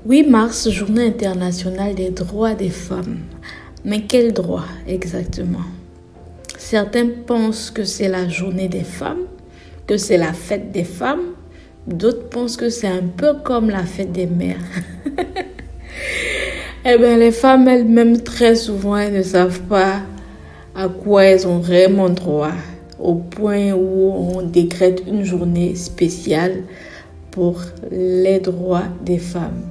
8 mars, journée internationale des droits des femmes. Mais quels droits exactement? Certains pensent que c'est la journée des femmes, que c'est la fête des femmes. D'autres pensent que c'est un peu comme la fête des mères. Eh bien, les femmes elles-mêmes, très souvent, elles ne savent pas à quoi elles ont vraiment droit, au point où on décrète une journée spéciale pour les droits des femmes.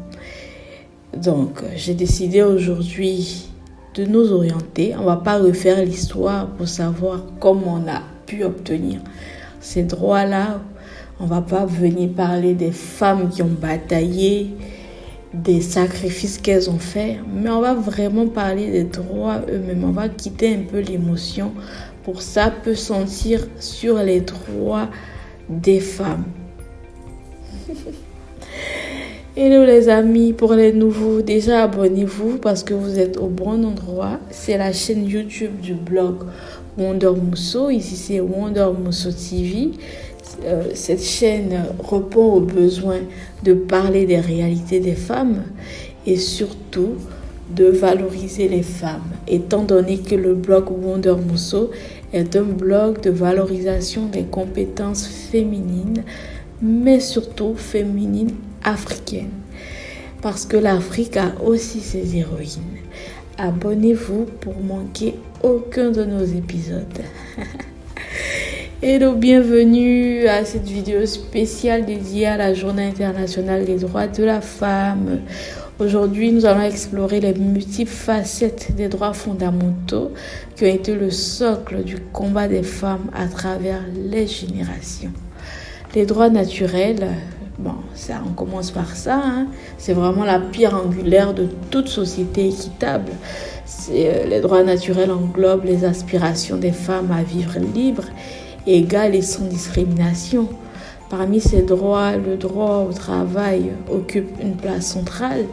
Donc, j'ai décidé aujourd'hui de nous orienter. On ne va pas refaire l'histoire pour savoir comment on a pu obtenir ces droits-là. On ne va pas venir parler des femmes qui ont bataillé, des sacrifices qu'elles ont faits, mais on va vraiment parler des droits eux-mêmes. On va quitter un peu l'émotion pour ça peut sentir sur les droits des femmes. Hello les amis, pour les nouveaux, déjà abonnez-vous parce que vous êtes au bon endroit. C'est la chaîne YouTube du blog Wonder Mousso. Ici c'est Wonder Mousso TV. Cette chaîne répond au besoin de parler des réalités des femmes et surtout de valoriser les femmes. Étant donné que le blog Wonder Mousso est un blog de valorisation des compétences féminines, mais surtout féminines africaines. Parce que l'Afrique a aussi ses héroïnes. Abonnez-vous pour manquer aucun de nos épisodes. Hello, bienvenue à cette vidéo spéciale dédiée à la Journée internationale des droits de la femme. Aujourd'hui, nous allons explorer les multiples facettes des droits fondamentaux qui ont été le socle du combat des femmes à travers les générations. Les droits naturels, on commence par ça, c'est vraiment la pierre angulaire de toute société équitable. Les droits naturels englobent les aspirations des femmes à vivre libres, égales et sans discrimination. Parmi ces droits, le droit au travail occupe une place centrale.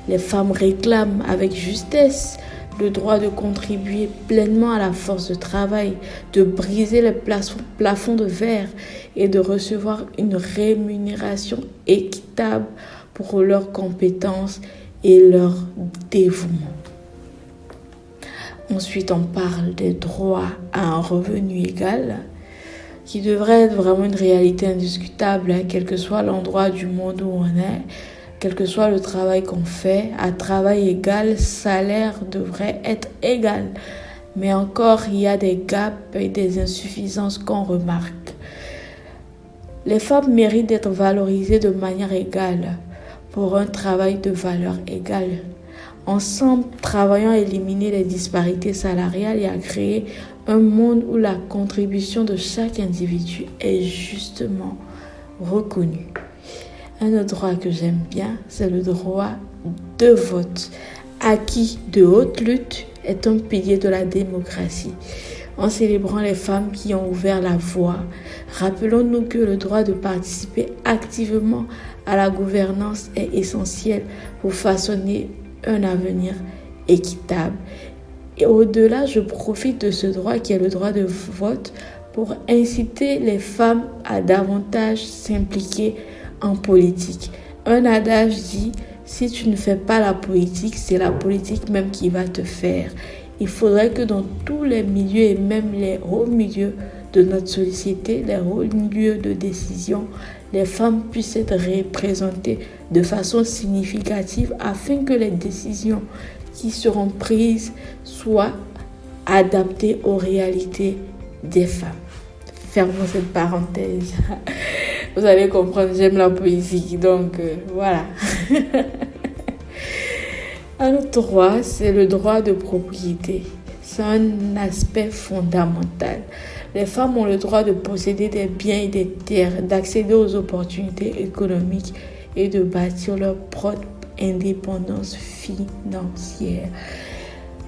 Les femmes réclament avec justesse le droit de contribuer pleinement à la force de travail, de briser les plafonds de verre et de recevoir une rémunération équitable pour leurs compétences et leur dévouement. Ensuite, on parle des droits à un revenu égal, qui devrait être vraiment une réalité indiscutable, quel que soit l'endroit du monde où on est, quel que soit le travail qu'on fait. À travail égal, salaire devrait être égal. Mais encore, il y a des gaps et des insuffisances qu'on remarque. Les femmes méritent d'être valorisées de manière égale pour un travail de valeur égale. Ensemble, travaillons à éliminer les disparités salariales et à créer un monde où la contribution de chaque individu est justement reconnue. Un autre droit que j'aime bien, c'est le droit de vote, acquis de haute lutte, est un pilier de la démocratie. En célébrant les femmes qui ont ouvert la voie, rappelons-nous que le droit de participer activement à la gouvernance est essentiel pour façonner un avenir équitable. Et au-delà, je profite de ce droit qui est le droit de vote pour inciter les femmes à davantage s'impliquer en politique. Un adage dit, si tu ne fais pas la politique, c'est la politique même qui va te faire. Il faudrait que dans tous les milieux et même les hauts milieux de notre société, les hauts milieux de décision, les femmes puissent être représentées de façon significative afin que les décisions qui seront prises soient adaptées aux réalités des femmes. Fermons cette parenthèse. Vous allez comprendre, j'aime la poésie, donc voilà. Un autre droit, c'est le droit de propriété. C'est un aspect fondamental. Les femmes ont le droit de posséder des biens et des terres, d'accéder aux opportunités économiques et de bâtir leur propre indépendance financière.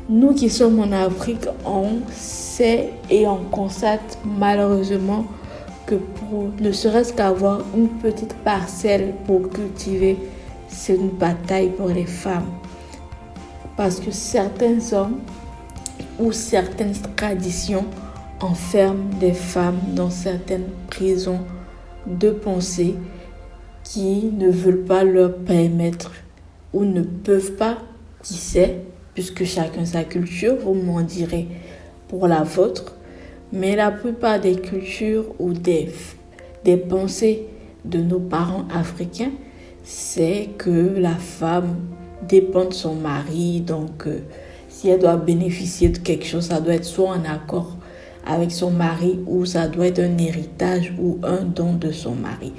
Nous qui sommes en Afrique, on sait et on constate malheureusement que pour ne serait-ce qu'avoir une petite parcelle pour cultiver, c'est une bataille pour les femmes. Parce que certains hommes ou certaines traditions enferment des femmes dans certaines prisons de pensée qui ne veulent pas leur permettre ou ne peuvent pas, qui sait, puisque chacun sa culture, vous m'en direz pour la vôtre, mais la plupart des cultures ou des pensées de nos parents africains, c'est que la femme dépend de son mari, donc si elle doit bénéficier de quelque chose, ça doit être soit en accord avec son mari ou ça doit être un héritage ou un don de son mari.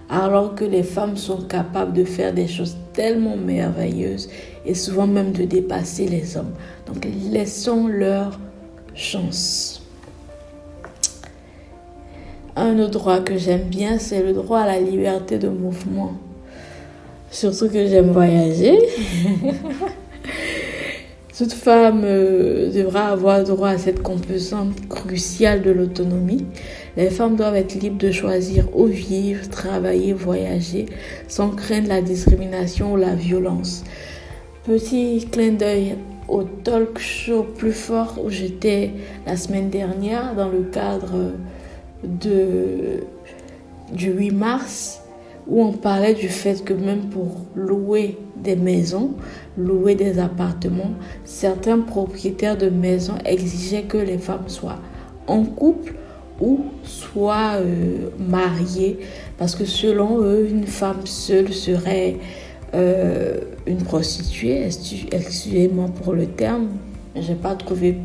Alors que les femmes sont capables de faire des choses tellement merveilleuses et souvent même de dépasser les hommes. Donc laissons leur chance. Un autre droit que j'aime bien, c'est le droit à la liberté de mouvement. Surtout que j'aime voyager. Toute femme devra avoir droit à cette composante cruciale de l'autonomie. Les femmes doivent être libres de choisir où vivre, travailler, voyager, sans craindre la discrimination ou la violence. Petit clin d'œil au talk show Plus Fort où j'étais la semaine dernière dans le cadre du 8 mars, où on parlait du fait que même pour louer des maisons, louer des appartements, certains propriétaires de maisons exigeaient que les femmes soient en couple ou soient mariées, parce que selon eux, une femme seule serait une prostituée. Excusez-moi pour le terme, je n'ai pas trouvé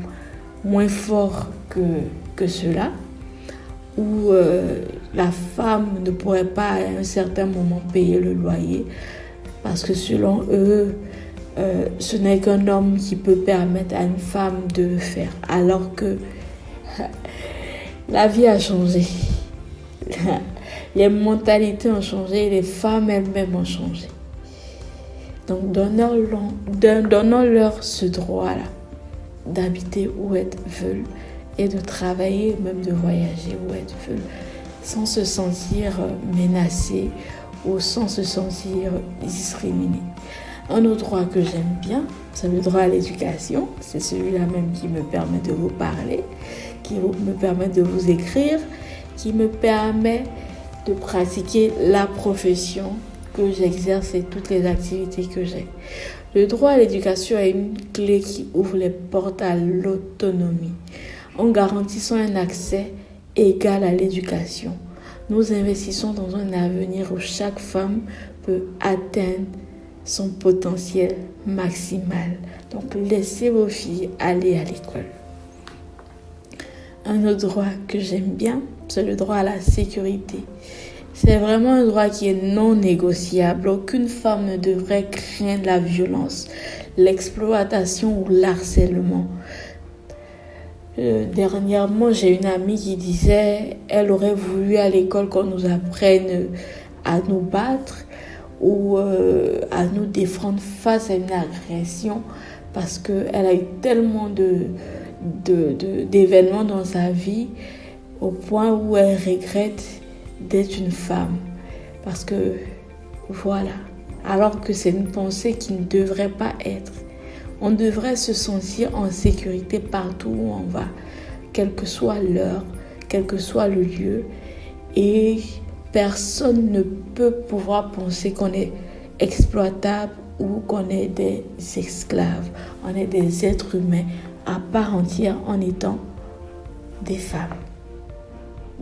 moins fort que cela. Où la femme ne pourrait pas à un certain moment payer le loyer parce que selon eux, ce n'est qu'un homme qui peut permettre à une femme de le faire. Alors que la vie a changé. Les mentalités ont changé et les femmes elles-mêmes ont changé. Donc donnons-leur ce droit-là d'habiter où elles veulent et de travailler, même de voyager où elles veulent, sans se sentir menacées ou sans se sentir discriminées. Un autre droit que j'aime bien, c'est le droit à l'éducation. C'est celui-là même qui me permet de vous parler, qui me permet de vous écrire, qui me permet de pratiquer la profession que j'exerce et toutes les activités que j'ai. Le droit à l'éducation est une clé qui ouvre les portes à l'autonomie. En garantissant un accès égal à l'éducation, nous investissons dans un avenir où chaque femme peut atteindre son potentiel maximal. Donc, laissez vos filles aller à l'école. Un autre droit que j'aime bien, c'est le droit à la sécurité. C'est vraiment un droit qui est non négociable. Aucune femme ne devrait craindre la violence, l'exploitation ou l'harcèlement. Dernièrement, j'ai une amie qui disait elle aurait voulu à l'école qu'on nous apprenne à nous battre ou à nous défendre face à une agression parce qu'elle a eu tellement d'événements dans sa vie au point où elle regrette d'être une femme. Parce que voilà, alors que c'est une pensée qui ne devrait pas être. On devrait se sentir en sécurité partout où on va, quelle que soit l'heure, quel que soit le lieu. Et personne ne peut pouvoir penser qu'on est exploitable ou qu'on est des esclaves. On est des êtres humains à part entière en étant des femmes.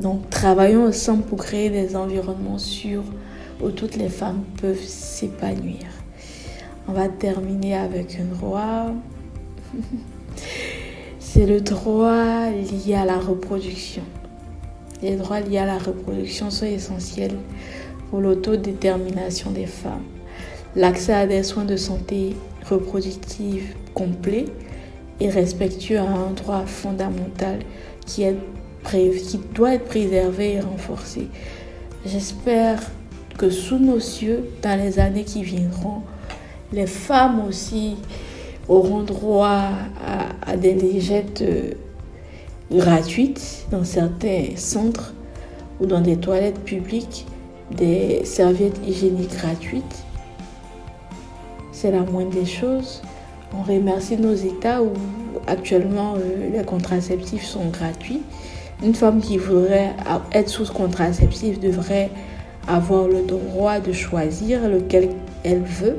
Donc, travaillons ensemble pour créer des environnements sûrs où toutes les femmes peuvent s'épanouir. On va terminer avec un droit. C'est le droit lié à la reproduction. Les droits liés à la reproduction sont essentiels pour l'autodétermination des femmes. L'accès à des soins de santé reproductive complets et respectueux à un droit fondamental qui doit être préservé et renforcé. J'espère que sous nos cieux, dans les années qui viendront, les femmes aussi auront droit à des lingettes gratuites dans certains centres ou dans des toilettes publiques, des serviettes hygiéniques gratuites. C'est la moindre des choses. On remercie nos États où actuellement les contraceptifs sont gratuits. Une femme qui voudrait être sous contraceptif devrait avoir le droit de choisir lequel elle veut.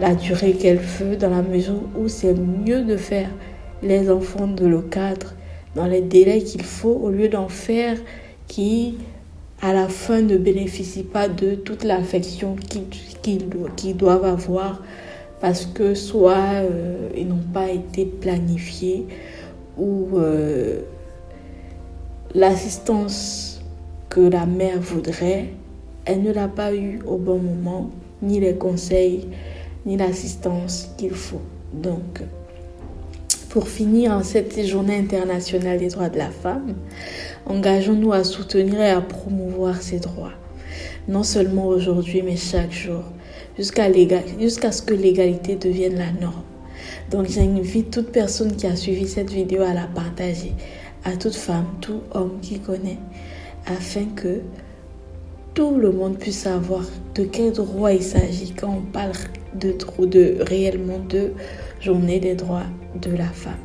la durée qu'elle veut, dans la mesure où c'est mieux de faire les enfants de le cadre dans les délais qu'il faut au lieu d'en faire qui à la fin ne bénéficient pas de toute l'affection qu'ils doivent avoir parce que soit ils n'ont pas été planifiés ou l'assistance que la mère voudrait, elle ne l'a pas eu au bon moment, ni les conseils, ni l'assistance qu'il faut. Donc, pour finir, en cette journée internationale des droits de la femme, engageons-nous à soutenir et à promouvoir ces droits. Non seulement aujourd'hui, mais chaque jour, jusqu'à ce que l'égalité devienne la norme. Donc j'invite toute personne qui a suivi cette vidéo à la partager, à toute femme, tout homme qui connaît, afin que tout le monde puisse savoir de quel droit il s'agit quand on parle réellement de journée des droits de la femme.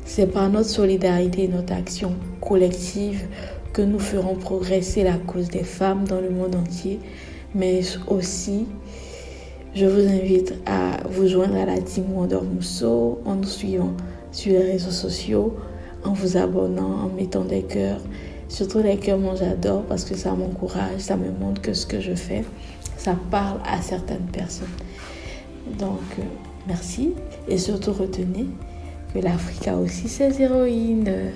C'est par notre solidarité et notre action collective que nous ferons progresser la cause des femmes dans le monde entier, mais aussi, je vous invite à vous joindre à la team Wonder Mousseau en nous suivant sur les réseaux sociaux, en vous abonnant, en mettant des cœurs. Surtout les cœurs, moi j'adore parce que ça m'encourage, ça me montre que ce que je fais, ça parle à certaines personnes. Donc, merci et surtout retenez que l'Afrique a aussi ses héroïnes.